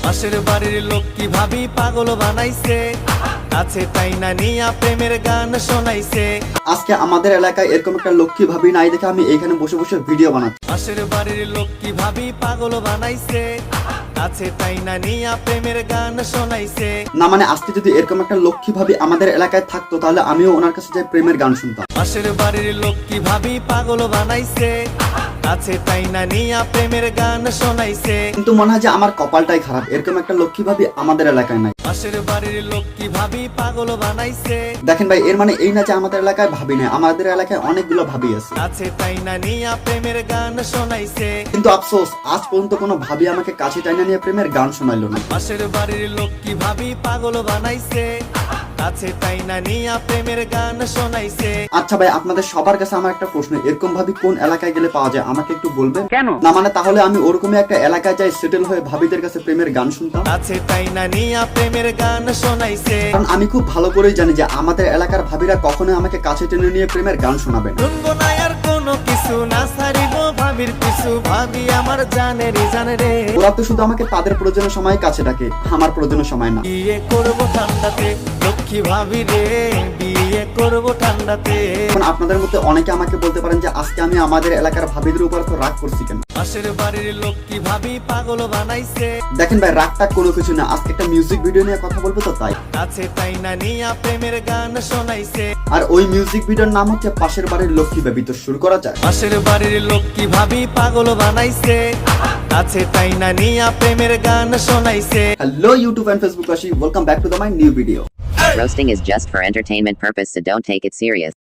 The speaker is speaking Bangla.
পাশের বাড়ির লোক কি ভাবি পাগল বানাইছে, আছে তাই না নিয়া প্রেমের গান শোনাইছে। আজকে আমাদের এলাকায় এরকম একটা লক্ষ্মী ভাবি নাই দেখে আমি এইখানে বসে বসে ভিডিও বানাচ্ছি। পাশের বাড়ির লোক কি ভাবি পাগল বানাইছে, আছে তাই না নিয়া প্রেমের গান শোনাইছে। না মানে আজকে যদি এরকম একটা লক্ষ্মী ভাবি আমাদের এলাকায় থাকতো তাহলে আমিও ওনার কাছে যাই প্রেমের গান শুনতাম। পাশের বাড়ির লোক কি ভাবি পাগল বানাইছে, আছে তাই না নিয়া প্রেমের গান শোনাইছে। কিন্তু মনে হয় যে আমার কপালটাই খারাপ, এরকম একটা লক্ষ্মী ভাবি আমাদের এলাকায় নাই। পাশের বাড়ির লোক কি ভাবি পাগল বানাইছে, দেখেন ভাই, এর মানে এই না যে আমাদের এলাকায় ভাবি নেই, আমাদের এলাকায় অনেকগুলো ভাবি আছে। আছে তাই না নিয়া প্রেমের গান শোনাইছে। কিন্তু আফসোস আজ পর্যন্ত কোনো ভাবি আমাকে কাছে টাইনা নিয়ে প্রেমের গান শোনাইলো না। পাশের বাড়ির লোক কি ভাবি পাগল বানাইছে, আছে তাই না নিয়া প্রেমের গান শোনাইছে। আচ্ছা ভাই, আপনাদের সবার কাছে আমার একটা প্রশ্ন, এরকম ভাবি কোন এলাকায় গেলে পাওয়া যায় আমাকে একটু বলবেন? কেন? না মানে তাহলে আমি ওরকমই একটা এলাকায় যাই সেটেল হয়ে ভাবিদের কাছে প্রেমের গান শুনতাম। আছে তাই না নিয়া প্রেমের গান শোনাইছে। কারণ আমি খুব ভালো করেই জানি যে আমাদের এলাকার ভাবিরা কখনোই আমাকে কাছে টেনে নিয়ে প্রেমের গান শোনাবেন। শুনবো না আর কোনো কিছু না ছাড়িব ভাবির পিছু, ভাবি আমার জানে রে জানে রে। ওরা তো শুধু আমাকে তাদের প্রয়োজনের সময় কাছে ডাকে, আমার প্রয়োজনের সময় না। বিয়ে করবো ঠান্ডাতে লক্ষ্মী ভাবি রে, বিয়ে করবো ঠান্ডাতে। এখন আপনাদের মধ্যে অনেকে আমাকে বলতে পারেন যে আজকে আমি আমাদের এলাকার ভাবিদের উপর তো রাগ করছি কেন। পাশের বাড়ির লোক কি ভাবি পাগল বানাইছে। দেখেন ভাই, রাগটা কোনো কিছু না, আজকে একটা মিউজিক ভিডিও নিয়ে কথা বলবো তো তাই। আছে তাই না নিয়া প্রেমের গান শোনাইছে। আর ওই মিউজিক ভিডিওর নাম হচ্ছে পাশের বাড়ির লক্ষ্মী ভাবি। তো শুরু করা যায়। পাশের বাড়ির লোক কি ভাবি পাগল বানাইছে, আছে তাই না নিয়া প্রেমের গান শোনাইছে। হ্যালো ইউটিউব এন্ড ফেসবুক আসি, welcome back to the my new video. Roasting is just for entertainment purpose, so don't take it serious.